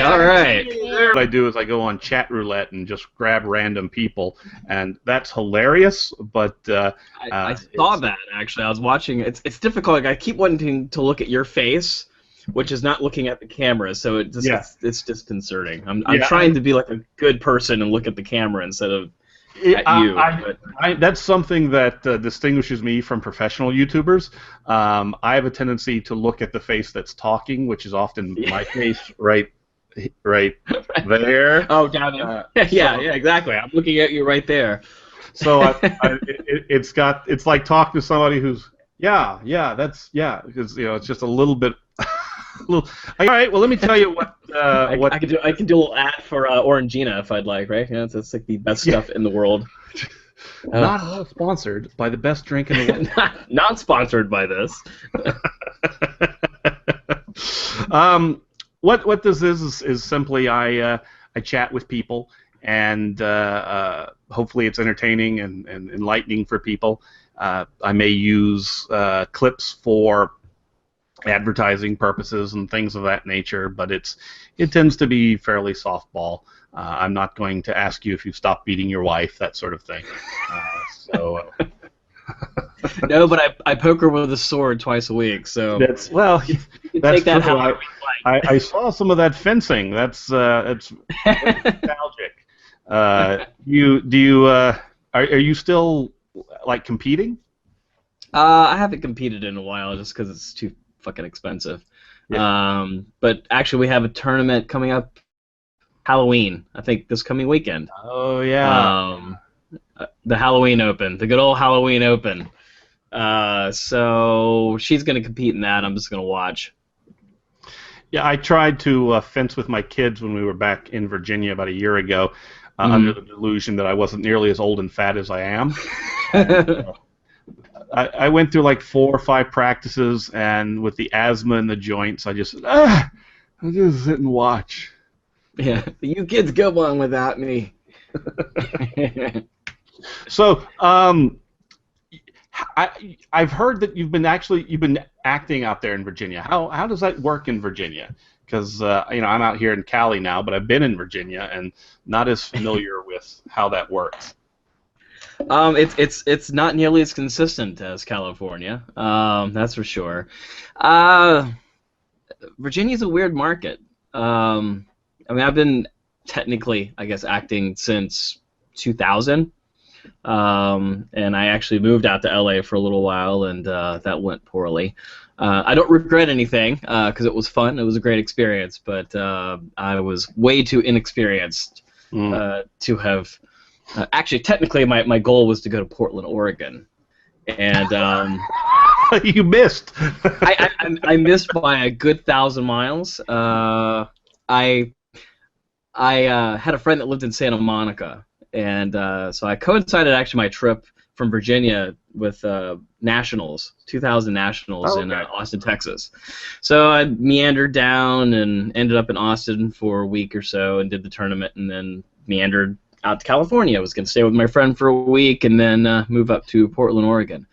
All right. What I do is I go on chat roulette and just grab random people, and that's hilarious. But I saw that actually. I was watching. It's difficult. Like, I keep wanting to look at your face, which is not looking at the camera. So it's disconcerting. I'm trying to be like a good person and look at the camera instead of at you. That's something that distinguishes me from professional YouTubers. I have a tendency to look at the face that's talking, which is often my face right there. Oh, down there. Yeah, exactly. I'm looking at you right there. So it's like talking to somebody who's because it's just a little bit. All right, well, let me tell you what. I can do a little ad for Orangina if I'd like, right? Yeah, it's like the best stuff in the world. Not all sponsored by the best drink in the world. Not sponsored by this. What this is simply I chat with people, and hopefully it's entertaining and enlightening for people. I may use clips for advertising purposes and things of that nature, but it tends to be fairly softball. I'm not going to ask you if you've stopped beating your wife, that sort of thing. No, but I poke her with a sword twice a week, so you can take that true. however you like. I saw some of that fencing. That's nostalgic. Are you still like competing? I haven't competed in a while just because it's too fucking expensive. Yeah. But actually, we have a tournament coming up, Halloween. I think this coming weekend. Oh yeah. The Halloween Open, the good old Halloween Open. So she's gonna compete in that. I'm just gonna watch. Yeah, I tried to fence with my kids when we were back in Virginia about a year ago, under the delusion that I wasn't nearly as old and fat as I am. I went through like 4 or 5 practices, and with the asthma in the joints, I just sit and watch. Yeah, you kids go on without me. So, I've heard that you've been acting out there in Virginia. How does that work in Virginia? Because I'm out here in Cali now, but I've been in Virginia and not as familiar with how that works. It's not nearly as consistent as California. That's for sure. Virginia's a weird market. I've been technically, I guess, acting since 2000. And I actually moved out to LA for a little while, and that went poorly. I don't regret anything because it was fun. It was a great experience, but I was way too inexperienced to have. Actually, technically, my goal was to go to Portland, Oregon, and you missed. I missed by a good 1,000 miles. I had a friend that lived in Santa Monica, and so I coincided actually my trip from Virginia with Nationals, 2000 Nationals in Austin, Texas. So I meandered down and ended up in Austin for a week or so and did the tournament, and then meandered out to California. I was going to stay with my friend for a week and then move up to Portland, Oregon.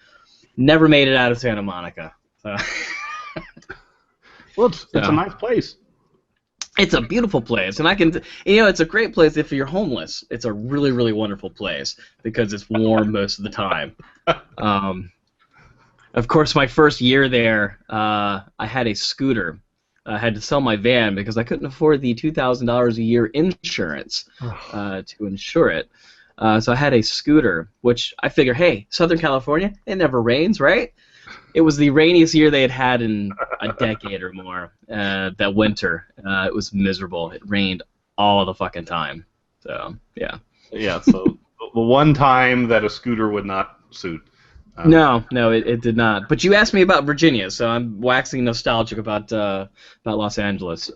Never made it out of Santa Monica. So. Well, it's a nice place. It's a beautiful place, and it's a great place if you're homeless. It's a really, really wonderful place because it's warm most of the time. Of course, my first year there, I had a scooter. I had to sell my van because I couldn't afford the $2,000 a year insurance to insure it. So I had a scooter, which I figure, hey, Southern California, it never rains, right? It was the rainiest year they had in a decade or more. That winter, it was miserable. It rained all the fucking time. So yeah. Yeah. So the one time that a scooter would not suit. No, it did not. But you asked me about Virginia, so I'm waxing nostalgic about Los Angeles.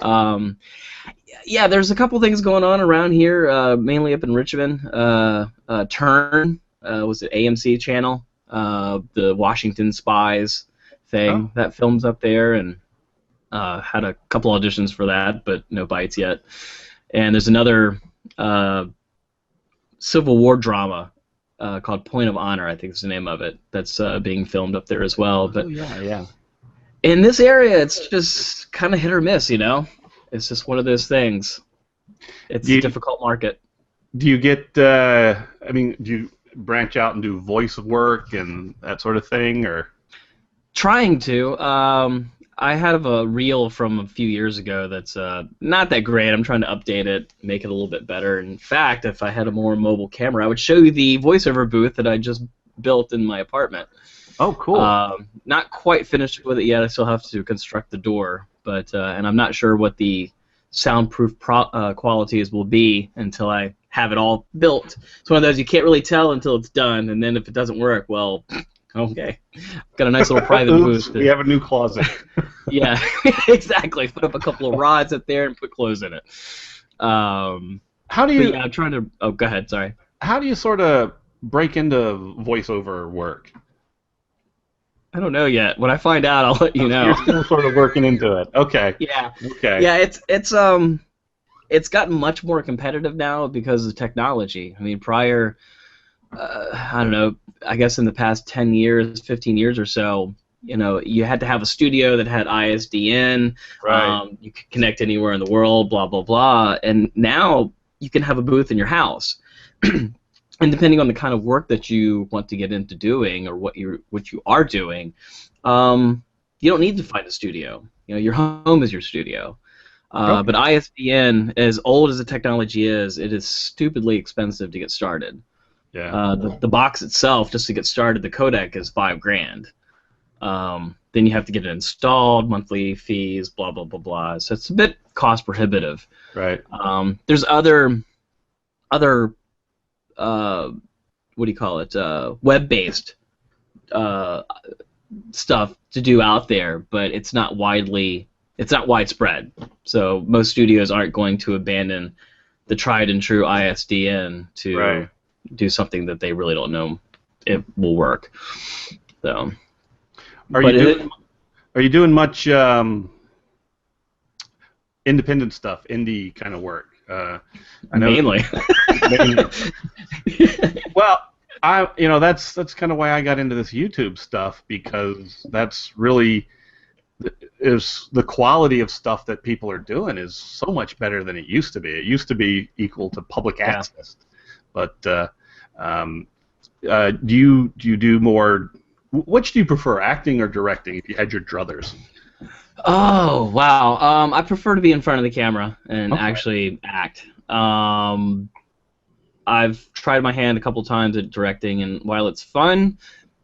Yeah, there's a couple things going on around here, mainly up in Richmond. Turn was it AMC channel, the Washington Spies thing that films up there, and had a couple auditions for that, but no bites yet. And there's another Civil War drama. Called Point of Honor, I think is the name of it. That's being filmed up there as well. But yeah. in this area, it's just kind of hit or miss, you know. It's just one of those things. It's Do a you, difficult market. do you get? I mean, do you branch out and do voice work and that sort of thing, or? Trying to. I have a reel from a few years ago that's not that great. I'm trying to update it, make it a little bit better. In fact, if I had a more mobile camera, I would show you the voiceover booth that I just built in my apartment. Oh, cool. Not quite finished with it yet. I still have to construct the door, but and I'm not sure what the soundproof qualities will be until I have it all built. It's one of those you can't really tell until it's done, and then if it doesn't work, well, okay. Got a nice little private Oops, booth. we have a new closet. Yeah, exactly. Put up a couple of rods up there and put clothes in it. How do But you yeah, I'm trying to. Oh, go ahead. Sorry. how do you sort of break into voiceover work? I don't know yet. When I find out, I'll let you know. You're still sort of working into it. Okay. Yeah. Okay. Yeah. It's gotten much more competitive now because of technology. I mean, prior, I don't know, I guess in the past 10 years, 15 years or so, you had to have a studio that had ISDN. Right. You could connect anywhere in the world, blah, blah, blah. And now you can have a booth in your house. And depending on the kind of work that you want to get into doing or what you are doing, you don't need to find a studio. Your home is your studio. Okay. But ISDN, as old as the technology is, it is stupidly expensive to get started. Yeah. The box itself, just to get started, the codec is $5,000. Then you have to get it installed, monthly fees, blah blah blah blah. So it's a bit cost prohibitive. Right. There's other what do you call it? Web-based stuff to do out there, but it's not widespread. So most studios aren't going to abandon the tried and true ISDN to Right. do something that they really don't know it will work. So, Are but you doing Are you doing much independent stuff, indie kind of work? I know mainly. mainly. Well, that's kind of why I got into this YouTube stuff, because that's really is the quality of stuff that people are doing is so much better than it used to be. It used to be equal to public Yeah. access, but do you do more? Which do you prefer, acting or directing? If you had your druthers. Oh wow. I prefer to be in front of the camera and Okay. actually act. I've tried my hand a couple times at directing, and while it's fun,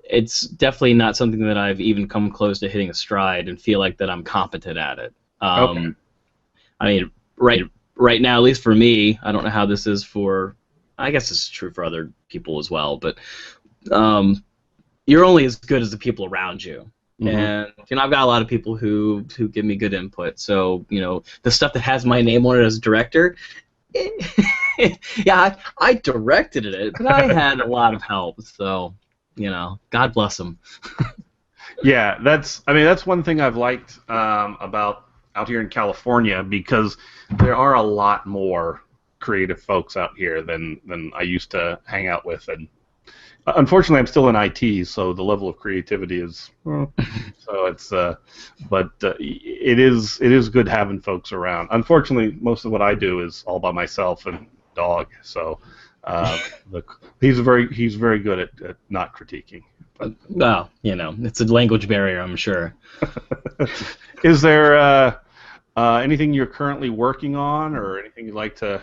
it's definitely not something that I've even come close to hitting a stride and feel like that I'm competent at it. Okay. I mean, right now, at least for me, I don't know how this is for. I guess this is true for other people as well, but you're only as good as the people around you. Mhm. And I've got a lot of people who give me good input. So the stuff that has my name on it as director, yeah, I directed it, but I had a lot of help. So God bless them. Yeah, that's one thing I've liked about out here in California, because there are a lot more creative folks out here than I used to hang out with, and unfortunately I'm still in IT, so the level of creativity is so it's but it is good having folks around. Unfortunately, most of what I do is all by myself and dog, so he's very good at not critiquing. But Well, it's a language barrier, I'm sure. is there anything you're currently working on, or anything you'd like to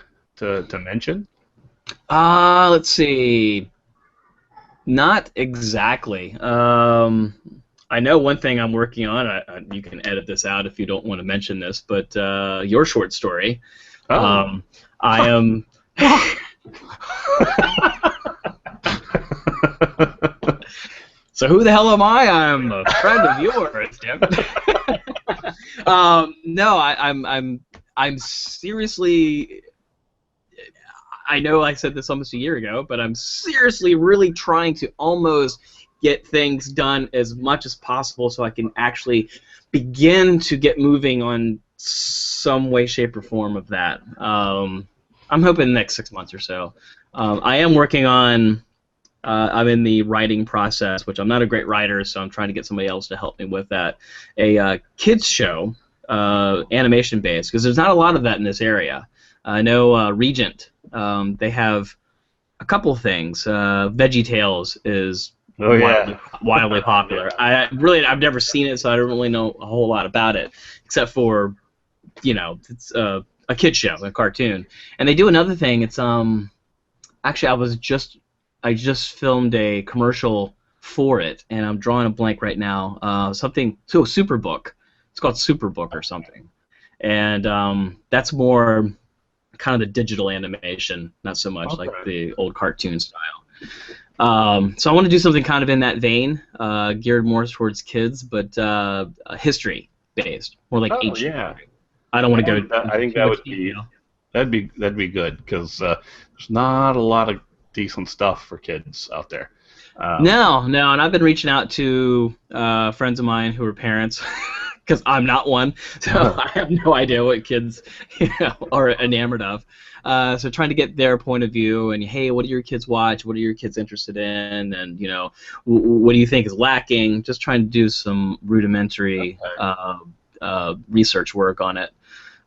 mention? Let's see. Not exactly. I know one thing I'm working on. You can edit this out if you don't want to mention this, but your short story. Oh. I am. So who the hell am I? I'm a friend of yours, Tim. No, I'm seriously. I know I said this almost a year ago, but I'm seriously really trying to almost get things done as much as possible so I can actually begin to get moving on some way, shape, or form of that. I'm hoping the next 6 months or so. I am working on. I'm in the writing process, which I'm not a great writer, so I'm trying to get somebody else to help me with that. A kids show animation based, because there's not a lot of that in this area. I know Regent, they have a couple things. VeggieTales is Oh yeah. wildly popular. I've never seen it, so I don't really know a whole lot about it, except for it's a kid show, a cartoon. And they do another thing. It's actually I just filmed a commercial for it, and I'm drawing a blank right now. Superbook. It's called Superbook or something, and that's more kind of the digital animation, not so much like the old cartoon style. So I want to do something kind of in that vein, geared more towards kids, but history based, more like ancient. Yeah. I don't want to go. I think that would be that'd be good because there's not a lot of decent stuff for kids out there. No, and I've been reaching out to friends of mine who are parents, because I'm not one, so I have no idea what kids are enamored of. So trying to get their point of view, and hey, what do your kids watch? What are your kids interested in? And what do you think is lacking? Just trying to do some rudimentary research work on it.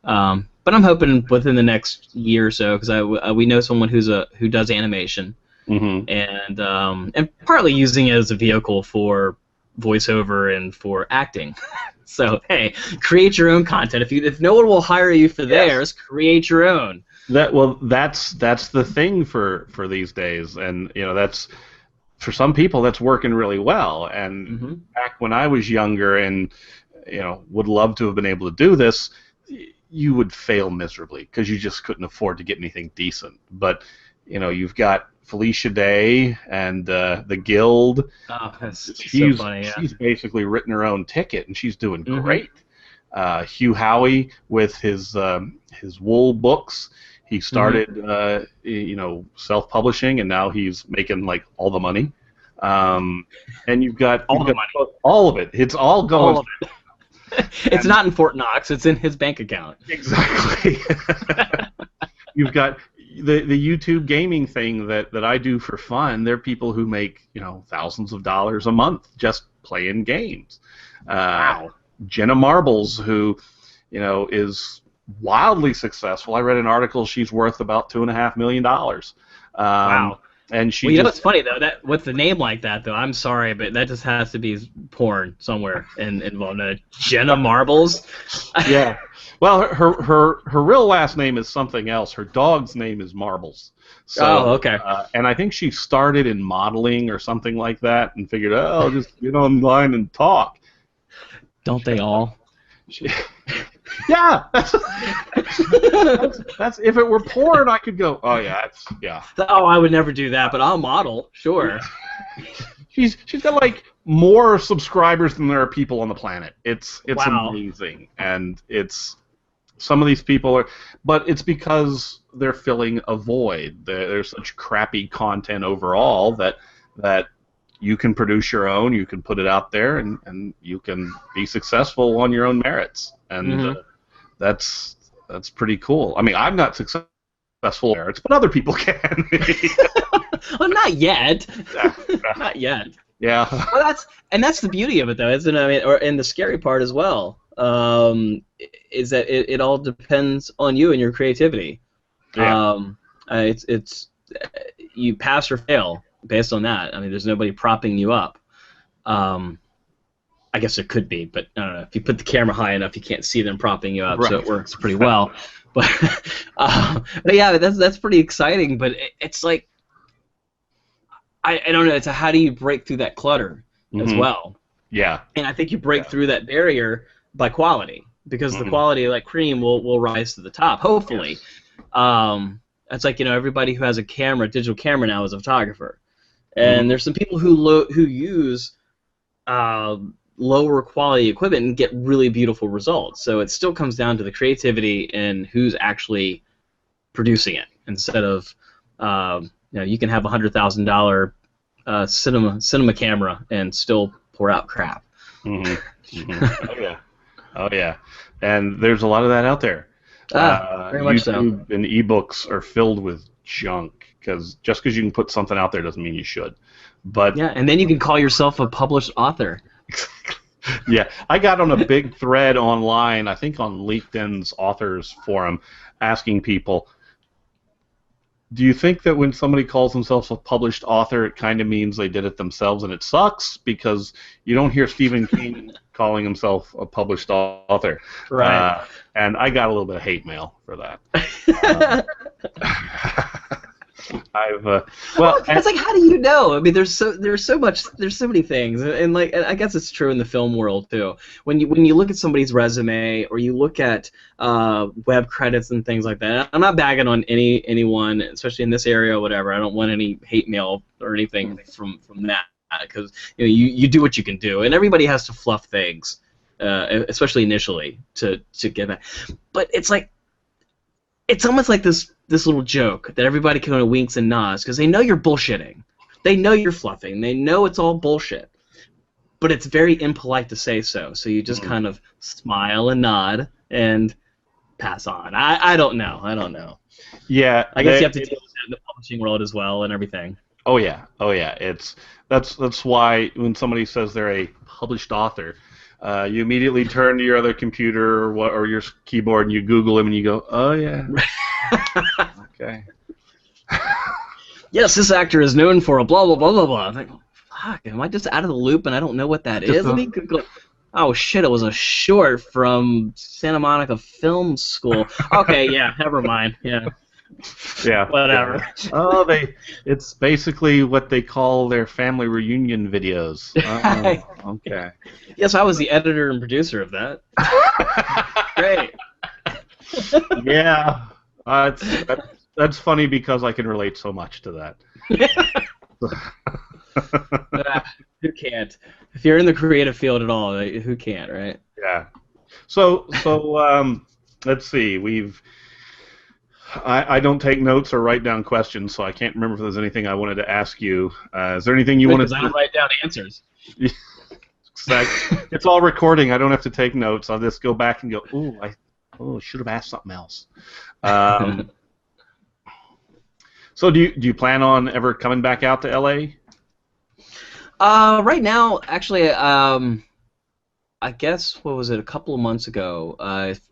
But I'm hoping within the next year or so, because we know someone who does animation. Mm-hmm. And partly using it as a vehicle for voiceover and for acting. So hey, create your own content. If no one will hire you for theirs, create your own. That's the thing for these days, and that's for some people that's working really well. And back when I was younger and would love to have been able to do this, you would fail miserably because you just couldn't afford to get anything decent. But you've got Felicia Day and the Guild. Oh, that's she's so funny. Yeah. She's basically written her own ticket, and she's doing great. Hugh Howey with his wool books. He started self-publishing, and now he's making like all the money. And you've got all of it. It's all going. All of it. It's not in Fort Knox. It's in his bank account. Exactly. You've got the YouTube gaming thing that I do for fun. There are people who make thousands of dollars a month just playing games. Wow. Jenna Marbles, who is wildly successful. I read an article she's worth about $2.5 million. Wow. And she. Well, it's funny though that with a name like that though. I'm sorry, but that just has to be porn somewhere involved. Jenna Marbles. Yeah. Well, her real last name is something else. Her dog's name is Marbles. So, okay. And I think she started in modeling or something like that, and figured, I'll just get online and talk. Don't they all? Yeah. That's if it were porn, I could go. Oh yeah, yeah. Oh, I would never do that, but I'll model, sure. She's got like more subscribers than there are people on the planet. It's Wow. amazing, and some of these people are, but it's because they're filling a void. There's such crappy content overall that you can produce your own, you can put it out there, and you can be successful on your own merits, and that's pretty cool. I mean, I'm not successful on merits, but other people can. Well, not yet. Not yet. Yeah. Well, that's the beauty of it, though, isn't it? I mean, and the scary part as well, is that it all depends on you and your creativity. Yeah. It's you pass or fail based on that. I mean, there's nobody propping you up. I guess there could be, but I don't know. If you put the camera high enough, you can't see them propping you up, so it works pretty well. But yeah, that's pretty exciting. But it's like I don't know. It's how do you break through that clutter as well? Yeah. And I think you break through that barrier by quality, because the quality, like cream, will rise to the top. Hopefully, it's like everybody who has a digital camera now is a photographer, and there's some people who use lower quality equipment and get really beautiful results. So it still comes down to the creativity and who's actually producing it, instead of you can have $100,000 cinema camera and still pour out crap. Oh yeah, and there's a lot of that out there. Very much so. YouTube and ebooks are filled with junk, because just because you can put something out there doesn't mean you should. But yeah, and then you can call yourself a published author. Yeah, I got on a big thread online, I think on LinkedIn's authors forum, asking people, do you think that when somebody calls themselves a published author, it kind of means they did it themselves and it sucks? Because you don't hear Stephen King calling himself a published author. Right. Uh, and I got a little bit of hate mail for that. Um, I've Well, well, and, it's like, how do you know? I mean, there's so many things, and like, and I guess it's true in the film world too. When you look at somebody's resume or you look at web credits and things like that, I'm not bagging on anyone, especially in this area or whatever. I don't want any hate mail or anything from that, because you do what you can do, and everybody has to fluff things, especially initially to get that. But it's like, it's almost like this little joke that everybody kind of winks and nods because they know you're bullshitting. They know you're fluffing. They know it's all bullshit. But it's very impolite to say so. So you just kind of smile and nod and pass on. I don't know. I don't know. yeah, I guess you have to deal with that in the publishing world as well and everything. oh yeah. That's why when somebody says they're a published author, you immediately turn to your other computer or your keyboard and you Google them and you go, oh yeah, okay. Yes, this actor is known for a blah blah blah blah blah. I'm like, fuck, am I just out of the loop and I don't know what that is? Let me Google. Oh shit, it was a short from Santa Monica Film School. Okay, yeah, never mind. Yeah, Yeah. whatever. Yeah. Oh, it's basically what they call their family reunion videos. Oh, okay. Yes, I was the editor and producer of that. Great. Yeah. That's funny because I can relate so much to that. Who can't? If you're in the creative field at all, who can't, right? Yeah. So let's see. I don't take notes or write down questions, so I can't remember if there's anything I wanted to ask you. Is there anything you wanted Because I don't write down answers. It's all recording. I don't have to take notes. I'll just go back and go, I should have asked something else. So do you plan on ever coming back out to LA? Right now, actually, I guess, what was it, a couple of months ago,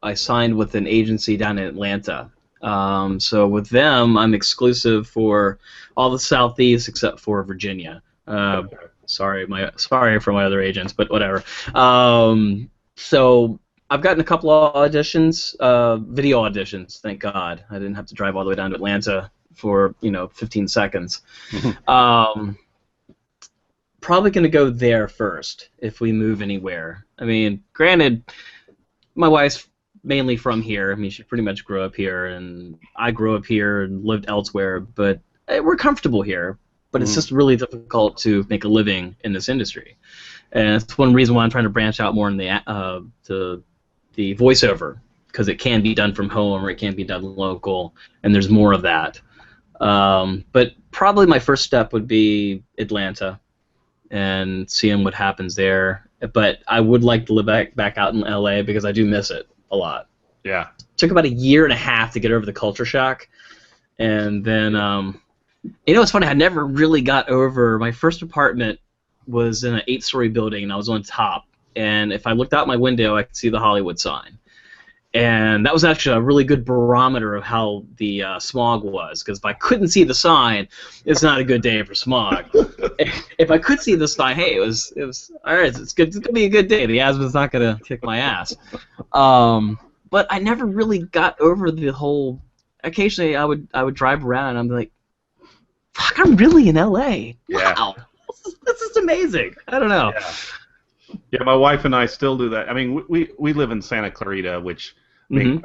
I signed with an agency down in Atlanta. So with them, I'm exclusive for all the Southeast except for Virginia. Sorry for my other agents, but whatever. So I've gotten a couple of auditions, video auditions. Thank God, I didn't have to drive all the way down to Atlanta for 15 seconds. Probably going to go there first if we move anywhere. I mean, granted, my wife's mainly from here. I mean, she pretty much grew up here, and I grew up here and lived elsewhere, but we're comfortable here. But it's just really difficult to make a living in this industry. And it's one reason why I'm trying to branch out more in the voiceover, because it can be done from home or it can be done local, and there's more of that. But probably my first step would be Atlanta and seeing what happens there. But I would like to live back out in LA because I do miss it a lot. Yeah. It took about a year and a half to get over the culture shock. And then, it's funny, I never really got over, my first apartment was in an 8-story building, and I was on top. And if I looked out my window, I could see the Hollywood sign. And that was actually a really good barometer of how the smog was, because if I couldn't see the sign, it's not a good day for smog. If I could see the sign, hey, it was all right. It's good. It's gonna be a good day. The asthma's not gonna kick my ass. But I never really got over the whole. Occasionally, I would drive around, and I'm like, fuck, I'm really in LA. Yeah. Wow, this is amazing. I don't know. Yeah, my wife and I still do that. I mean, we live in Santa Clarita, which I mean,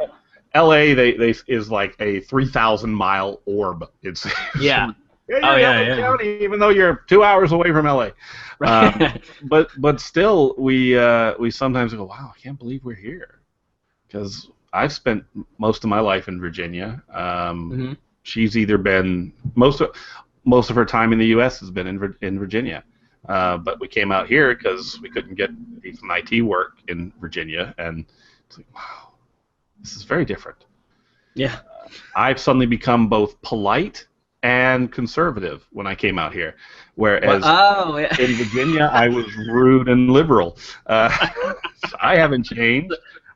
L.A. they is like a 3,000-mile orb. It's Yeah. yeah. County, even though you're 2 hours away from L.A. But still, we sometimes go, wow, I can't believe we're here, because I've spent most of my life in Virginia. She's either been most of her time in the U.S. has been in Virginia. But we came out here because we couldn't get decent IT work in Virginia, and it's like, wow, this is very different. Yeah. I've suddenly become both polite and conservative when I came out here, Well, whereas oh, yeah. in Virginia I was rude and liberal. I haven't changed,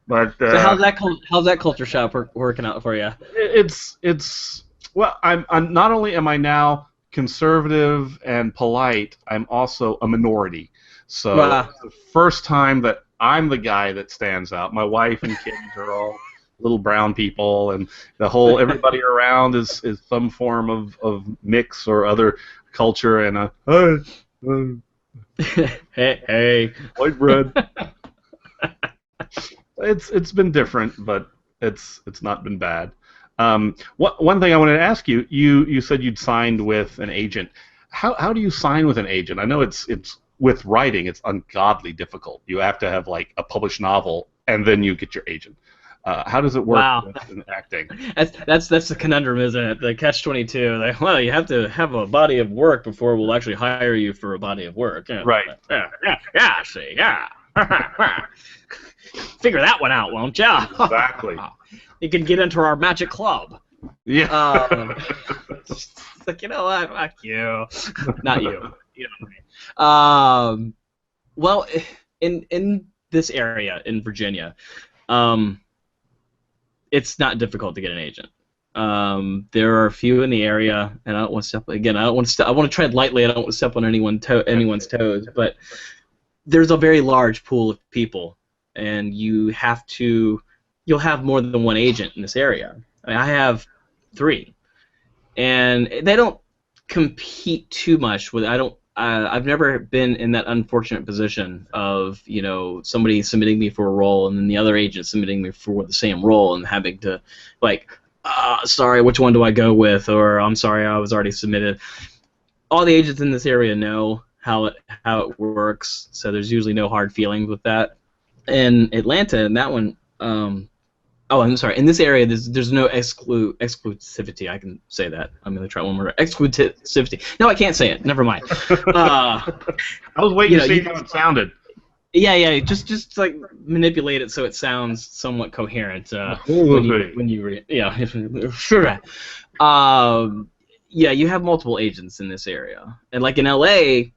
but So how's that culture shock working out for you? it's well, I'm not only am I now conservative and polite, I'm also a minority. So Well, it's the first time that I'm the guy that stands out. My wife and kids are all little brown people, and the whole everybody around is some form of mix or other culture, and hey. white bread. It's been different, but it's not been bad. One thing I wanted to ask you, you said you'd signed with an agent. How do you sign with an agent? I know it's with writing, it's ungodly difficult. You have to have like a published novel, and then you get your agent. How does it work Wow. with in acting? That's the conundrum, isn't it? The catch-22. Like, well, you have to have a body of work before we'll actually hire you for a body of work. Yeah, Right. yeah. See, yeah. Figure that one out, won't you? Exactly. You can get into our magic club. Yeah. It's like, you know what? Fuck you. Not you. You know what I mean? Well, in this area in Virginia, it's not difficult to get an agent. There are a few in the area, and I don't want to step again. I want to tread lightly. I don't want to step on anyone's toes. But there's a very large pool of people, and you'll have more than one agent in this area. I mean, I have 3, and they don't compete too much with. I've never been in that unfortunate position of, somebody submitting me for a role and then the other agent submitting me for the same role and having to, like, sorry, which one do I go with? Or I'm sorry, I was already submitted. All the agents in this area know how it works, so there's usually no hard feelings with that. In Atlanta, and that one, I'm sorry. In this area, there's no exclusivity. I can say that. I'm gonna try one more. Exclusivity. No, I can't say it. Never mind. I was waiting to see how it sounded. Yeah. Just like manipulate it so it sounds somewhat coherent when you read. Yeah, sure. Yeah, you have multiple agents in this area, and like in LA,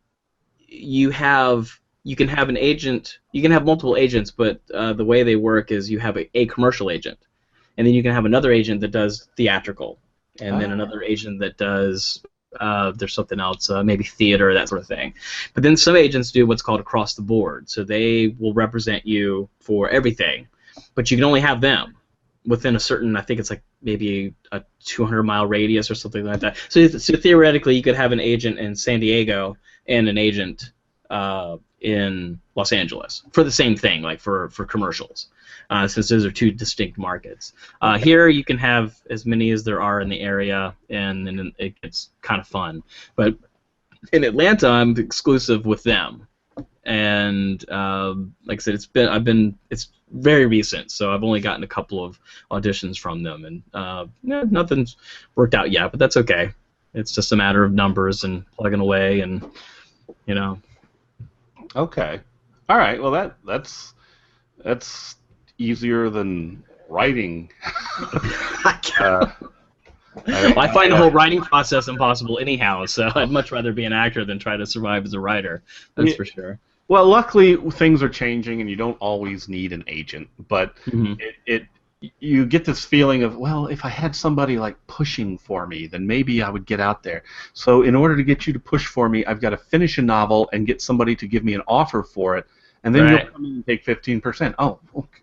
you can have an agent. You can have multiple agents, but the way they work is you have a commercial agent, and then you can have another agent that does theatrical, and then another agent that does there's something else, maybe theater, that sort of thing. But then some agents do what's called across the board, so they will represent you for everything, but you can only have them within a certain, I think it's like maybe a 200-mile radius or something like that. So theoretically, you could have an agent in San Diego and an agent in Los Angeles for the same thing, like for commercials, since those are 2 distinct markets. Here you can have as many as there are in the area, and then it gets kind of fun. But in Atlanta, I'm exclusive with them, and like I said, it's very recent, so I've only gotten a couple of auditions from them, and nothing's worked out yet, but that's okay. It's just a matter of numbers and plugging away, and Okay. All right. Well, that's easier than writing. I find the whole writing process impossible anyhow, so I'd much rather be an actor than try to survive as a writer. That's for sure. Well, luckily things are changing, and you don't always need an agent. But you get this feeling of, well, if I had somebody like pushing for me, then maybe I would get out there. So in order to get you to push for me, I've got to finish a novel and get somebody to give me an offer for it, and then you'll come in and take 15%. Oh, okay.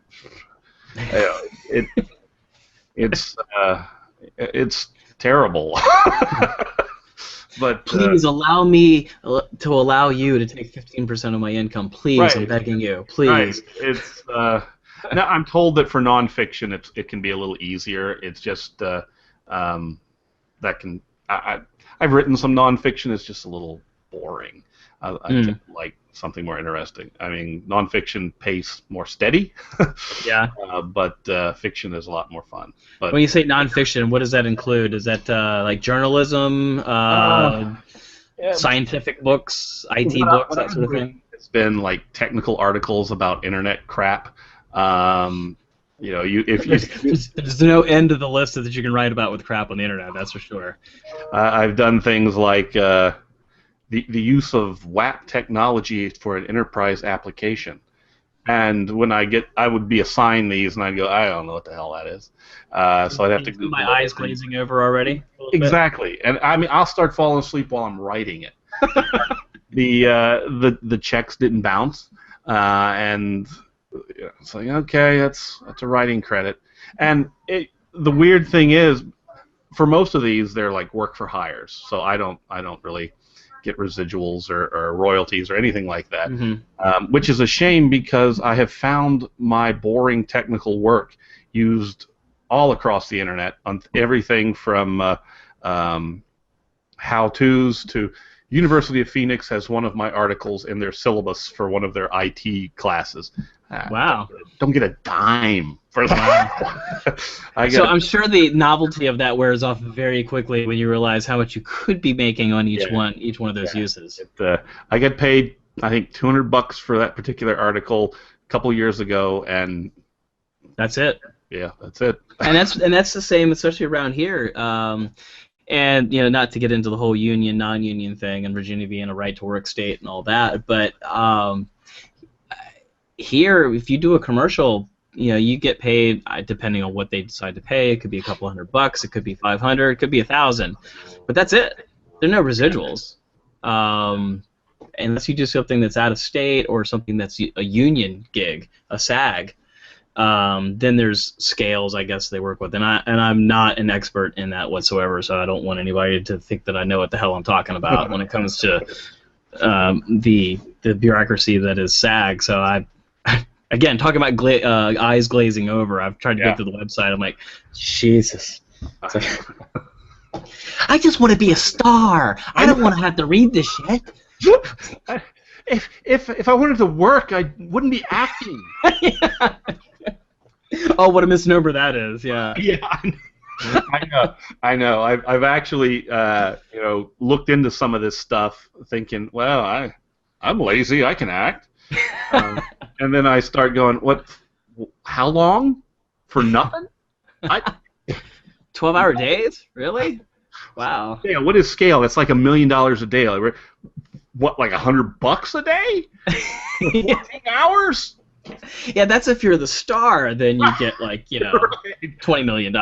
It's terrible. But please allow me to allow you to take 15% of my income, please. Right. I'm begging you, please. Right. It's now I'm told that for nonfiction it can be a little easier. It's just that can I've written some nonfiction. It's just a little boring. I like something more interesting. I mean, nonfiction pace more steady. Yeah. But fiction is a lot more fun. But when you say nonfiction, what does that include? Is that like journalism, scientific books, IT books, that sort of thing? It's been like technical articles about internet crap. You know, if you there's no end to the list that you can write about with crap on the internet. That's for sure. I've done things like the use of WAP technology for an enterprise application. And when I would be assigned these, and I'd go, I don't know what the hell that is. So I'd have to Can you see Google my it. eyes glazing over already? A little bit? Exactly, and I mean, I'll start falling asleep while I'm writing it. The checks didn't bounce, and it's like, okay, that's a writing credit. And the weird thing is, for most of these, they're like work for hires, so I don't really get residuals or royalties or anything like that, which is a shame because I have found my boring technical work used all across the internet on everything from how-tos to University of Phoenix has one of my articles in their syllabus for one of their IT classes. Wow. Don't get a dime for that. So I'm sure the novelty of that wears off very quickly when you realize how much you could be making on each one of those uses. I get paid, I think, $200 for that particular article a couple years ago, and that's it. Yeah, that's it. and that's the same, especially around here. And not to get into the whole union, non-union thing, and Virginia being a right-to-work state and all that, but here, if you do a commercial, you get paid depending on what they decide to pay. It could be a couple $100, it could be $500, it could be $1,000, but that's it. There are no residuals, unless you do something that's out of state or something that's a union gig, a SAG. Then there's scales, I guess, they work with, and I'm not an expert in that whatsoever, so I don't want anybody to think that I know what the hell I'm talking about when it comes to the bureaucracy that is SAG. So again, talking about eyes glazing over, I've tried to go to the website. I'm like, Jesus. I just want to be a star. I don't want to have to read this shit. If I wanted to work, I wouldn't be acting. Oh, what a misnomer that is! Yeah. Yeah, I know. I've actually looked into some of this stuff, thinking, well, I'm lazy. I can act. And then I start going, what? How long? For nothing? 12-hour days? Really? Wow. Yeah. What is scale? That's like $1 million a day. What, like $100 a day? 14 hours? Yeah, that's if you're the star, then you get like right. $20 million.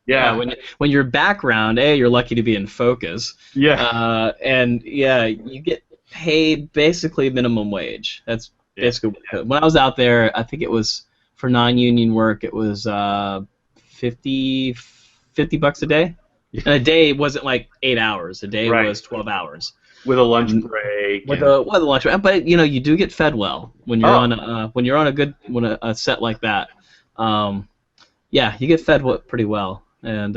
Yeah. When your background, you're lucky to be in focus. Yeah. And you get paid basically minimum wage. That's basically when I was out there. I think it was for non-union work. It was $50 a day, and a day wasn't like 8 hours. A day was 12 hours. With a lunch break. With a lunch break, but you do get fed well when you're on a set like that. You get fed pretty well, and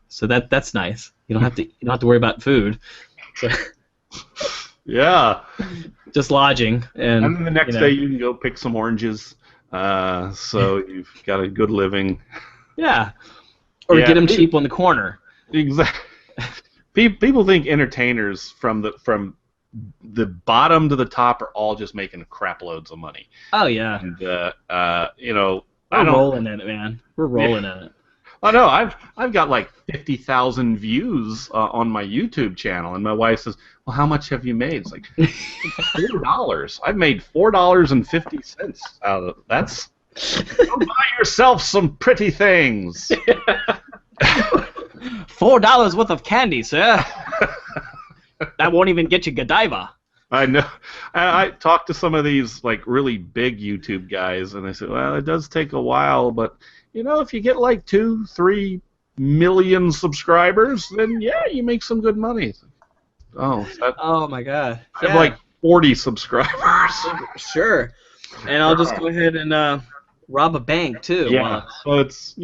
so that's nice. You don't have to worry about food. So, yeah. Just lodging, and then the next day you can go pick some oranges. So you've got a good living. Yeah. Or get them cheap on the corner. Exactly. People think entertainers from the bottom to the top are all just making crap loads of money. Oh yeah. And we're rolling in it, man. We're rolling in it. Oh no, I've got like 50,000 views on my YouTube channel, and my wife says, "Well, how much have you made?" It's like $4. I've made $4.50 out of that's. Go buy yourself some pretty things. $4 worth of candy, sir. That won't even get you Godiva. I know. I talked to some of these like really big YouTube guys, and they said, "Well, it does take a while, but if you get like 2-3 million subscribers, then you make some good money." Oh my God! I have like 40 subscribers. Sure. And I'll just go ahead and rob a bank too. Yeah. So it's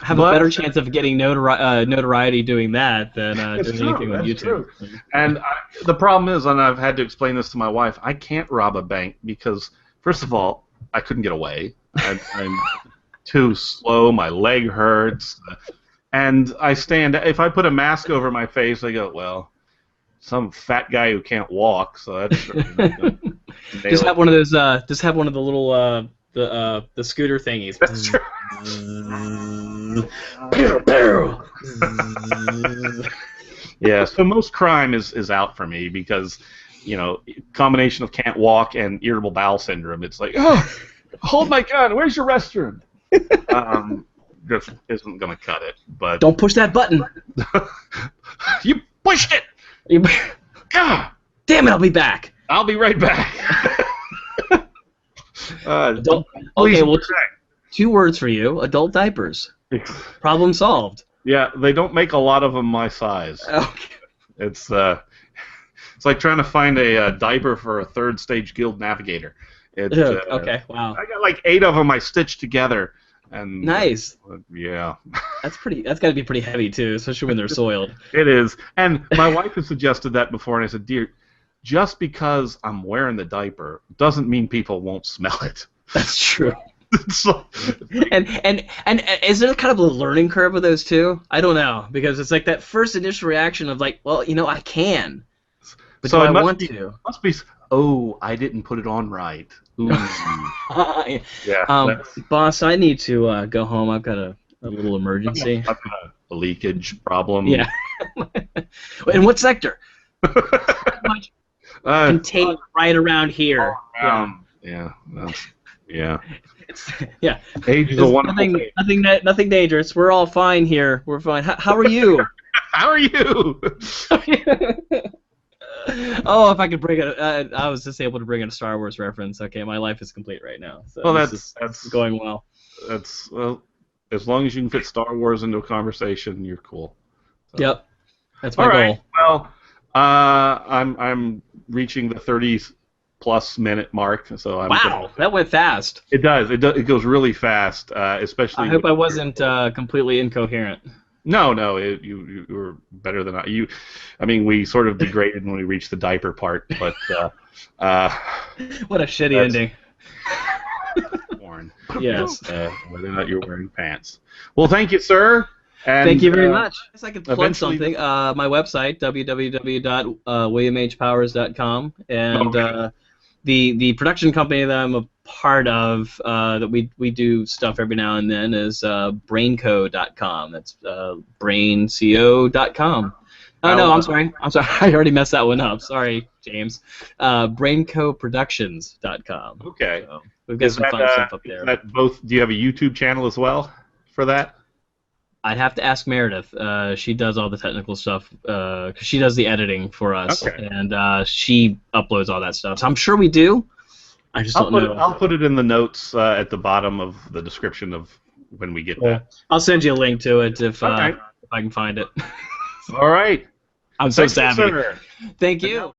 have a better chance of getting notoriety doing that than doing anything on YouTube. True. And the problem is, and I've had to explain this to my wife, I can't rob a bank because, first of all, I couldn't get away. I'm too slow. My leg hurts, and I stand. If I put a mask over my face, I go, well, some fat guy who can't walk. So that's just have one of those. Just have one of the little the scooter thingies. That's true. Yeah, so most crime is out for me because, combination of can't walk and irritable bowel syndrome. It's like, oh, hold my gun. Where's your restroom? Just isn't gonna cut it. But Don't push that button. you pushed it. God, Damn it! I'll be back. I'll be right back. Okay, well, 2 words for you: adult diapers. Problem solved. Yeah, they don't make a lot of them my size. Okay. It's like trying to find a diaper for a third stage guild navigator. Okay, wow. I got like 8 of them I stitched together. And Nice. Yeah. That's got to be pretty heavy too, especially when they're soiled. It is. And my wife has suggested that before, and I said, dear, just because I'm wearing the diaper doesn't mean people won't smell it. That's true. So, and is there kind of a learning curve with those too? I don't know, because it's like that first initial reaction of like, well, I can, but so do I want to? Must be. Oh, I didn't put it on right. Ooh. Yeah. Boss, I need to go home. I've got a little emergency. I've got a leakage problem. Yeah. In what sector? Contained right around here. Yeah. Yeah. Yeah. Age is a wonderful thing. Nothing dangerous. We're all fine here. We're fine. How are you? How are you? Oh, if I could bring it, I was just able to bring in a Star Wars reference. Okay, my life is complete right now. So well, that's going well. Well, as long as you can fit Star Wars into a conversation, you're cool. So. Yep, that's my goal. Well, I'm reaching the 30+ minute mark, so Wow, that went fast. It does. It goes really fast, especially. I hope I wasn't completely incoherent. No, you were better than I. I mean, we sort of degraded when we reached the diaper part, but what a shitty ending. Worn. Yes. Whether or not you're wearing pants. Well, thank you, sir. And, thank you very much. I guess I could plug something. The... My website, www.williamhpowers.com, and the production company that I'm a part of that we do stuff every now and then is brainco.com. That's brainco.com. Oh no, I'm sorry. I already messed that one up. Sorry, James. Braincoproductions.com. Okay. So we've got some fun stuff up there. Do you have a YouTube channel as well for that? I'd have to ask Meredith. She does all the technical stuff. 'Cause she does the editing for us, and she uploads all that stuff. So I'm sure we do. I just don't know. I'll put it in the notes at the bottom of the description of when we get that. I'll send you a link to it if I can find it. All right. I'm so savvy. Thank you.